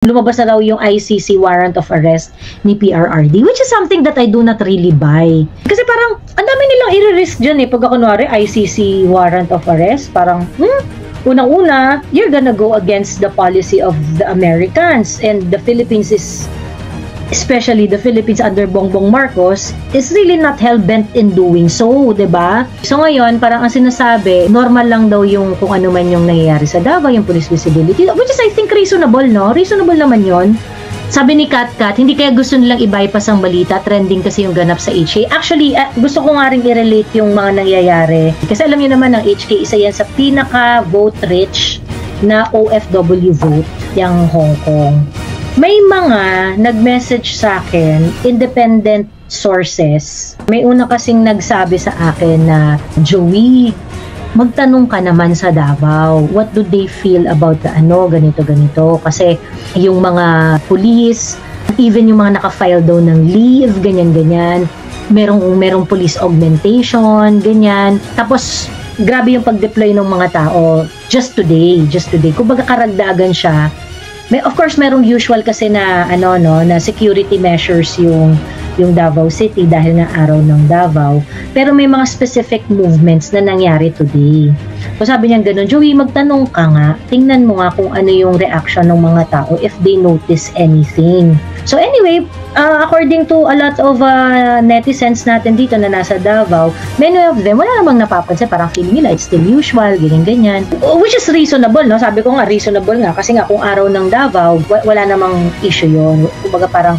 lumabas na raw yung ICC warrant of arrest ni PRRD, which is something that I do not really buy. Kasi parang, ang dami nilang i-risk dyan pag kunwari ICC warrant of arrest, parang, unang-una, you're gonna go against the policy of the Americans, and the Philippines is, especially the Philippines under Bongbong Marcos, is really not hell-bent in doing so, diba? So ngayon, parang ang sinasabi, normal lang daw yung kung ano man yung nangyayari sa Davao, yung police visibility, which is I think reasonable, no? Reasonable naman yon. Sabi ni Kat, hindi kaya gusto nilang i-bypass ang balita, trending kasi yung ganap sa HK. Actually, gusto ko nga rin i-relate yung mga nangyayari. Kasi alam niyo naman, ang HK, isa yan sa pinaka-vote-rich na OFW vote, yung Hong Kong. May mga nag-message sa akin, independent sources. May una kasing nagsabi sa akin na, Joey, magtanong ka naman sa Davao. What do they feel about the ganito-ganito? Kasi yung mga police, even yung mga naka-file daw ng leave, ganyan-ganyan. Merong police augmentation, ganyan. Tapos, grabe yung pag-deploy ng mga tao. Just today. Kumbaga karagdagan siya. Of course, merong usual kasi na na security measures yung Davao City dahil nga araw ng Davao. Pero may mga specific movements na nangyari today. So sabi niya ganun, Joey, magtanong ka nga, tingnan mo nga kung ano yung reaction ng mga tao if they notice anything. So anyway, according to a lot of netizens natin dito na nasa Davao, many of them, wala namang napapansin, parang feeling nila it's still usual, ganyan. Which is reasonable, no? Sabi ko nga, reasonable nga, kasi nga kung araw ng Davao, wala namang issue yon. Kumbaga parang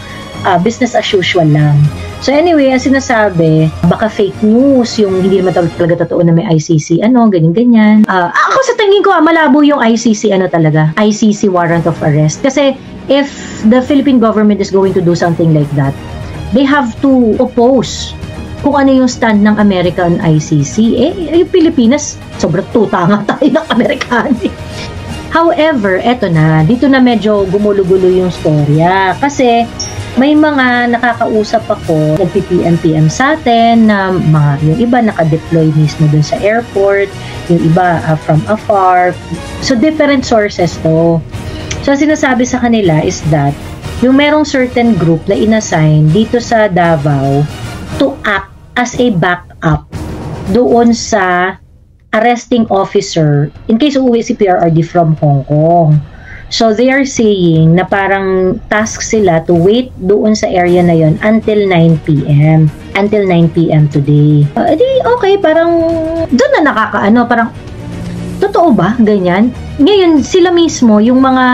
business as usual lang. So anyway, ang sinasabi, baka fake news, yung hindi naman talaga totoo na may ICC, ganyan. Ako sa tingin ko, malabo yung ICC, talaga, ICC warrant of arrest. Kasi if the Philippine government is going to do something like that, they have to oppose kung ano yung stand ng America on ICC. Yung Pilipinas, sobrang tuta nga tayo ng Amerikano. However, dito na medyo gumulo-gulo yung storya. Kasi may mga nakakausap ako, nagpi-PM sa atin na yung iba naka-deploy mismo dun sa airport, yung iba from afar. So, different sources to. So, sinasabi sa kanila is that yung merong certain group na inassign dito sa Davao to act as a backup doon sa arresting officer in case uuwi si PRRD from Hong Kong. So, they are saying na parang task sila to wait doon sa area na yon until 9 p.m. Until 9 p.m. today. Okay, parang doon na parang totoo ba? Ganyan? Ngayon, sila mismo, yung mga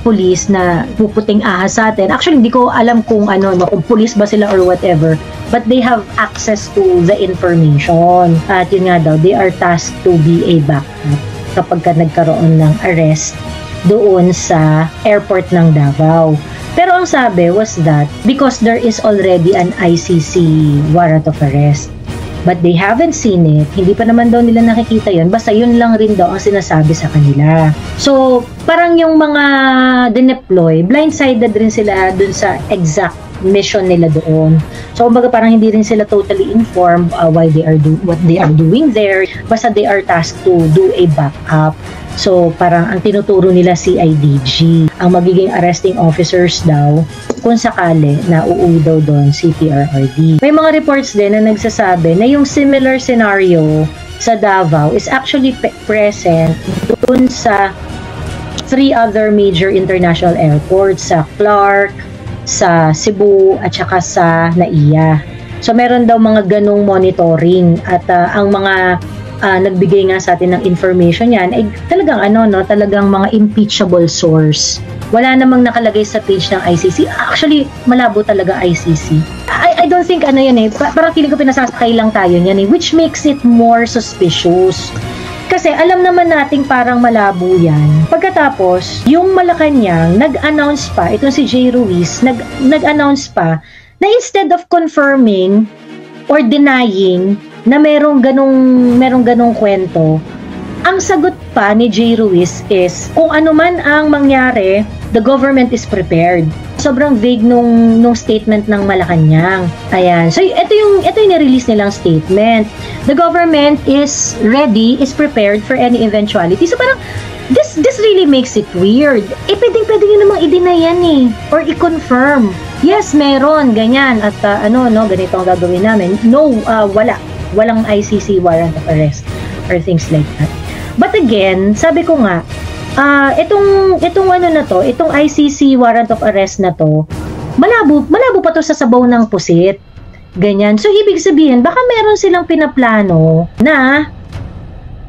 police na puputing ahas sa atin, actually, hindi ko alam kung kung police ba sila or whatever, but they have access to the information. At yun nga daw, they are tasked to be a backup kapag ka nagkaroon ng arrest doon sa airport ng Davao. Pero ang sabi was that because there is already an ICC warrant of arrest, but they haven't seen it, hindi pa naman daw nila nakikita yun, basta yun lang rin daw ang sinasabi sa kanila. So, parang yung mga dineploy, blindsided rin sila dun sa exact mission nila doon. So, kumbaga parang hindi rin sila totally informed what they are doing there, basta they are tasked to do a backup. So, parang ang tinuturo nila CIDG. Ang magiging arresting officers daw kung sakali na uuwi daw doon si PRRD. May mga reports din na nagsasabi na yung similar scenario sa Davao is actually present doon sa 3 other major international airports, sa Clark, sa Cebu, at saka sa NAIA. So, meron daw mga ganong monitoring at ang mga nagbigay nga sa atin ng information yan ay talagang talagang mga impeachable source. Wala namang nakalagay sa page ng ICC. Actually, malabo talaga ICC. I don't think parang feeling ko pinasasakay lang tayo niyan which makes it more suspicious. Kasi alam naman nating parang malabo yan. Pagkatapos, yung Malacanang nag-announce pa, itong si Jay Ruiz, nag-announce pa na instead of confirming or denying na merong ganong kwento, ang sagot pa ni Jay Ruiz is kung ano man ang mangyari, the government is prepared. Sobrang vague nung statement ng Malacanang. Ayan. So ito yung ni-release nilang statement. The government is ready, is prepared for any eventuality. So parang This really makes it weird. Pwede nyo namang i-deny yan or i-confirm. Yes, meron, ganyan, at ganito ang gagawin namin. No, walang ICC warrant of arrest or things like that. But again, sabi ko nga, itong ICC warrant of arrest na to, malabo pa to sa sabaw ng pusit. Ganyan. So, ibig sabihin, baka meron silang pinaplano na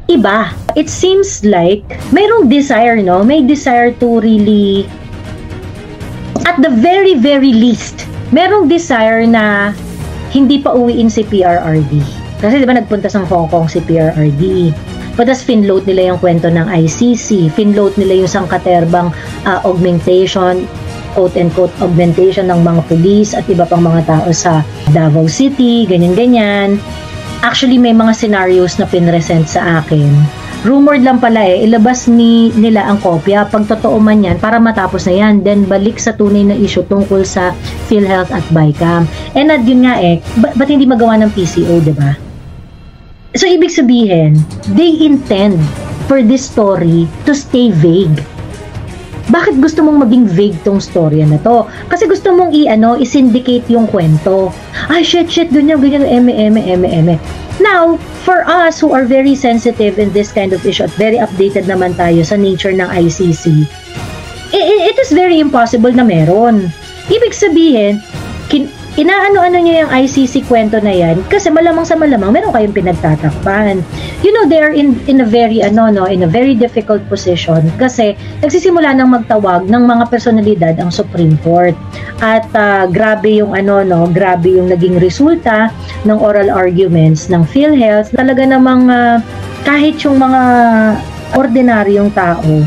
iba. It seems like mayroong desire, may desire to really, at the very, very least, merong desire na hindi pa uwiin si PRRD. Kasi di ba nagpunta sa Hong Kong si PRRD. Patas finload nila yung kwento ng ICC, finload nila yung sangkaterbang augmentation, quote-unquote augmentation ng mga police at iba pang mga tao sa Davao City, ganyan-ganyan. Actually, may mga scenarios na pinresent sa akin. Rumored lang pala ilabas nila ang kopya. Pag totoo man yan, para matapos na yan. Then, balik sa tunay na issue tungkol sa PhilHealth at BICAM. And yun nga ba't hindi magawa ng PCO, diba? So, ibig sabihin, they intend for this story to stay vague. Bakit gusto mong maging vague tong storya na to? Kasi gusto mong i-syndicate yung kwento. Shit, ganyan, eme. Now, for us who are very sensitive in this kind of issue at very updated naman tayo sa nature ng ICC, it is very impossible na meron. Ibig sabihin, inaano-ano niya yung ICC kwento na yan kasi malamang sa malamang meron kayong pinagtatakpan. They are in a very in a very difficult position kasi nagsisimula nang magtawag ng mga personalidad ang Supreme Court. At grabe yung grabe yung naging resulta ng oral arguments ng PhilHealth. Talaga namang kahit yung mga ordinaryong tao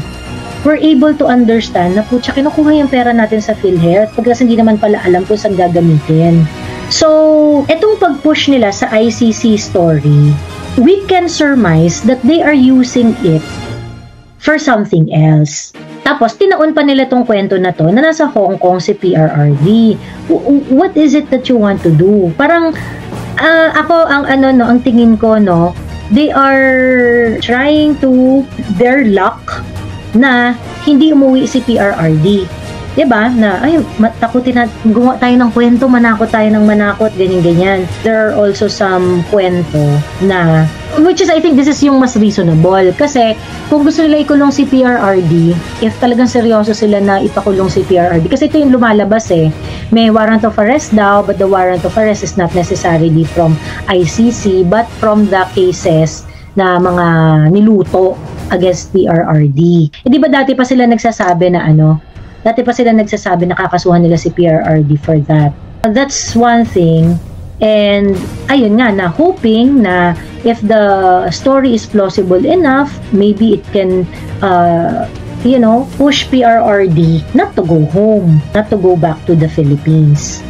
we're able to understand na putya, kinukuha yung pera natin sa PhilHealth pagkas hindi naman pala alam kung saan gagamitin. So, etong pag-push nila sa ICC story, we can surmise that they are using it for something else. Tapos, tinaon pa nila tong kwento na to na nasa Hong Kong si PRRD. What is it that you want to do? Parang, ako, ang tingin ko, they are trying to their luck na hindi umuwi si PRRD. Diba? Na, takutin na, gumawa tayo ng kwento, manakot tayo ng manakot, ganyan-ganyan. There are also some kwento na, which is, I think this is yung mas reasonable. Kasi, kung gusto nila ikulong si PRRD, if talagang seryoso sila na ipakulong si PRRD, kasi ito yung lumalabas may warrant of arrest daw, but the warrant of arrest is not necessarily from ICC, but from the cases na mga niluto against PRRD. Di ba dati pa sila nagsasabi na kakasuhan nila si PRRD for that. That's one thing. And ayun nga, na hoping na if the story is plausible enough, maybe it can push PRRD not to go home, not to go back to the Philippines.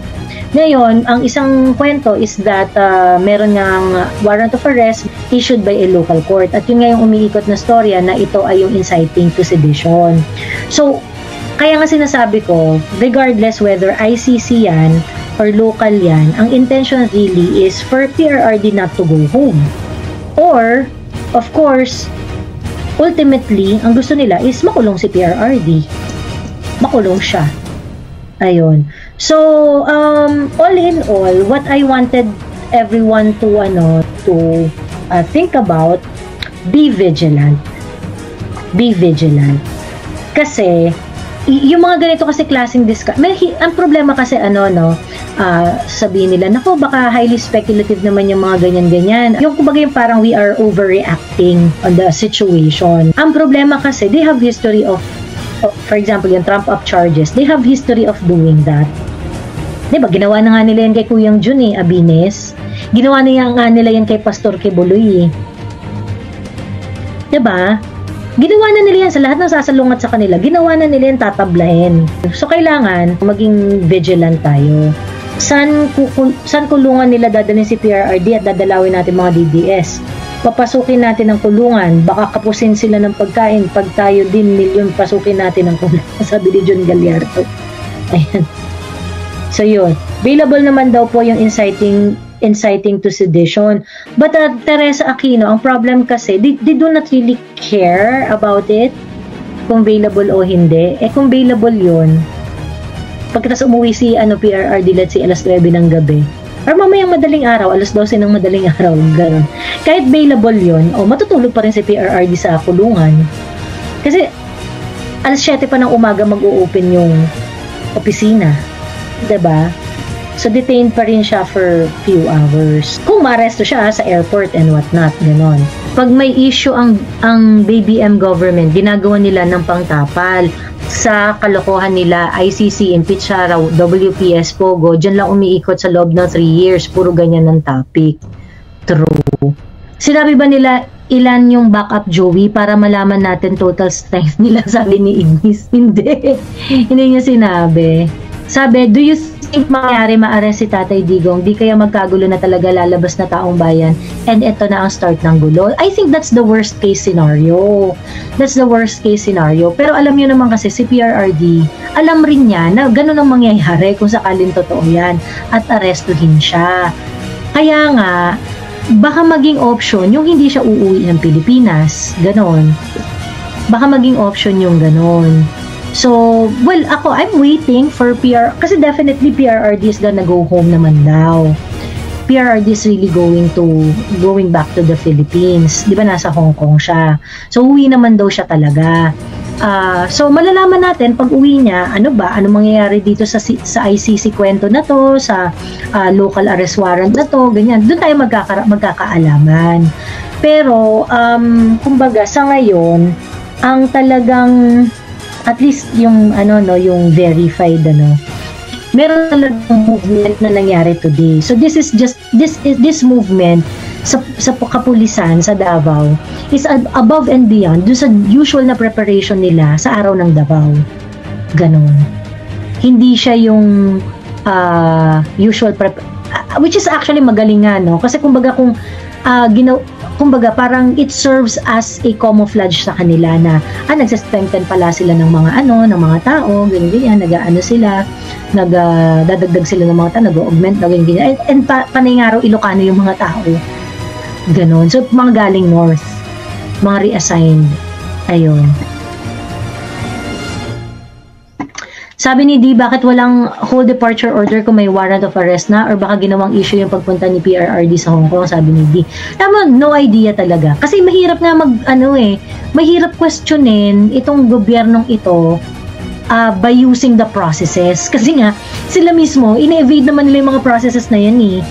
Ngayon, ang isang kwento is that meron ngang warrant of arrest issued by a local court. At yun nga yung umiikot na storya na ito ay yung inciting to sedition. So, kaya nga sinasabi ko, regardless whether ICC yan or local yan, ang intention really is for PRRD not to go home. Or, of course, ultimately, ang gusto nila is makulong si PRRD. Makulong siya. Ayun. So, all in all, what I wanted everyone to think about, be vigilant. Be vigilant. Kasi, yung mga ganito kasi klaseng ang problema kasi sabihin nila, nako, baka highly speculative naman yung mga ganyan-ganyan. Yung kumbaga yung parang we are overreacting on the situation. Ang problema kasi, they have history of, for example, yung trump-up charges, they have history of doing that. Diba, ginawa na nga nila yan kay Kuyang Jun Abines. Ginawa na nga nila yan kay Pastor Kibuloy. Diba? Ginawa na nila yan sa lahat ng sasalungat sa kanila. Ginawa na nila yan tatablahin. So, kailangan maging vigilant tayo. Saan kulungan nila dadalhin si PRRD at dadalawin natin mga DDS? Papasukin natin ang kulungan. Baka kapusin sila ng pagkain. Pag tayo din milyon, pasukin natin ang kulungan. Sabi ni John Gallardo. Ayan. So yun, available naman daw po yung inciting to sedition. But Teresa Aquino, ang problem kasi, they do not really care about it. kung available o hindi. Kung available yun, pagkatapos umuwi si PRRD, let's say alas 9 ng gabi, or mamayang madaling araw, alas 12 ng madaling araw, gano'n. Kahit available yun, matutulog pa rin si PRRD sa kulungan. Kasi, alas 7 pa ng umaga mag-o-open yung opisina. Diba? So, detained pa rin siya for few hours. Kung maaresto siya sa airport and whatnot, gano'n. Pag may issue ang BBM government, ginagawa nila ng pangtapal sa kalokohan nila, ICC, impeach siya raw, WPS, Pogo, dyan lang umiikot sa loob ng 3 years, puro ganyan ng topic. True. Sinabi ba nila ilan yung backup, Joey, para malaman natin total strength nila, sabi ni Ignis? Hindi. Hindi niya sinabi. Sabi, do you think ma-arrest si Tatay Digong? Di kaya magkagulo na talaga, lalabas na taong bayan and ito na ang start ng gulo? I think that's the worst case scenario. That's the worst case scenario. Pero alam niyo naman kasi si PRRD, alam rin niya na ganun ang mangyayari kung sakaling totoo yan at arestuhin siya. Kaya nga, baka maging option yung hindi siya uuwi ng Pilipinas. Ganon. Baka maging option yung ganon. So, well, I'm waiting for kasi definitely PRRD is gonna go home naman daw. PRRD is really going back to the Philippines. Di ba nasa Hong Kong siya? So, uwi naman daw siya talaga. So, malalaman natin pag uwi niya, ano mangyayari dito sa ICC kwento na to, sa local arrest warrant na to, ganyan. Doon tayo magkakaalaman. Pero, kumbaga, sa ngayon, ang talagang at least yung yung verified meron talagang movement na nangyari today. So this movement sa kapulisan sa Davao is above and beyond dun sa usual na preparation nila sa araw ng Davao. Ganon. Hindi siya yung usual which is actually magaling nga, no? Kasi kumbaga kumbaga parang it serves as a camouflage sa kanila na nagsa-strengthen pala sila ng mga ng mga tao, ganyan, sila, dadagdag sila ng mga tao, nag-augment, ganyan, and panay nga raw Ilocano yung mga tao. Ganon. So, mga galing north, mga reassigned. Ayun. Sabi ni Di, bakit walang whole departure order kung may warrant of arrest na, or baka ginawang issue yung pagpunta ni PRRD sa Hong Kong, sabi ni Di. Tama, no idea talaga. Kasi mahirap nga mahirap questionin itong gobyernong ito by using the processes. Kasi nga, sila mismo, ine-evade naman nila yung mga processes na yan eh.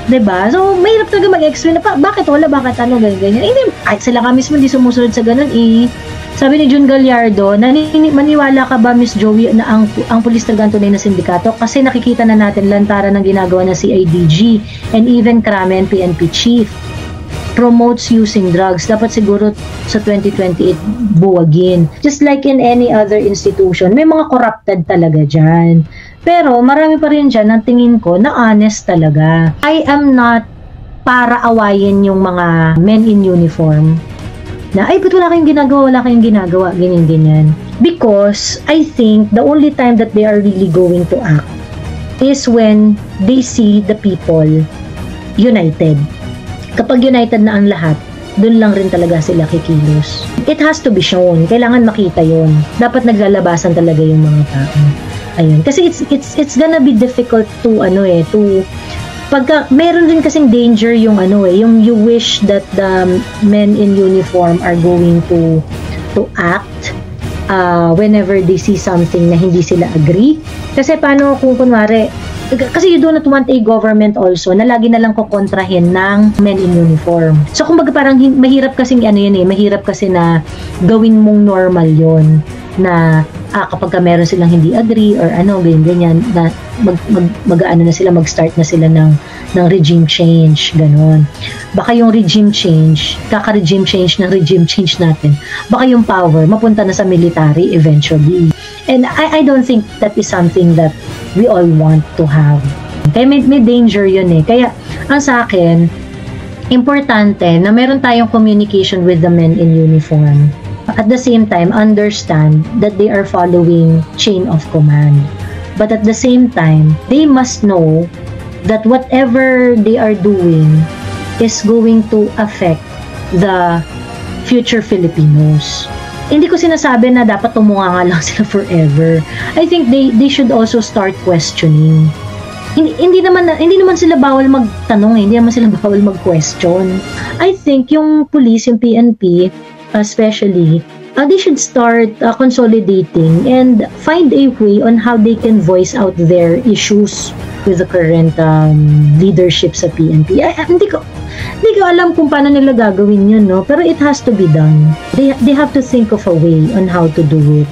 'Di ba? So, mahirap talaga mag-explain na bakit wala, bakit ganyan. Hindi, sila nga mismo hindi sumusunod sa ganun eh. Sabi ni Jun Gallardo, maniwala ka ba, Miss Joey, na ang pulis talagang tunay na sindikato? Kasi nakikita na natin lantaran ng ginagawa ng CIDG and even Krame and PNP chief promotes using drugs. Dapat siguro sa 2028 buwagin. Just like in any other institution, may mga corrupted talaga dyan. Pero marami pa rin dyan ang tingin ko na honest talaga. I am not para awayin yung mga men in uniform na, ba't wala kayong ginagawa, ganyan. Because I think the only time that they are really going to act is when they see the people united. Kapag united na ang lahat, dun lang rin talaga sila kikilos. It has to be shown. Kailangan makita yon. Dapat naglalabasan talaga yung mga tao. Ayun. Kasi it's gonna be difficult to pagka meron din kasing danger yung yung you wish that the men in uniform are going to act whenever they see something na hindi sila agree. Kasi paano kung kunwari, kasi you do not want a government also na lagi na lang kukontrahin ng men in uniform. So kumbaga parang mahirap kasing mahirap kasi na gawin mong normal yon na kapag meron silang hindi agree or ganyan na mag-start na sila ng regime change, ganon. Baka yung regime change ng regime change natin, baka yung power mapunta na sa military eventually. And I don't think that is something that we all want to have. Kaya may danger yun eh. Kaya ang sa akin, importante na meron tayong communication with the men in uniform. At the same time, understand that they are following chain of command. But at the same time, they must know that whatever they are doing is going to affect the future Filipinos. hindi ko sinasabi na dapat tumunga nga lang sila forever. I think they should also start questioning. Hindi naman sila bawal magtanong, hindi naman sila bawal mag-question. I think yung police, yung PNP, especially, they should start consolidating and find a way on how they can voice out their issues with the current leadership sa PNP. Hindi ko alam kung paano nila gagawin yun, no? Pero it has to be done. They have to think of a way on how to do it.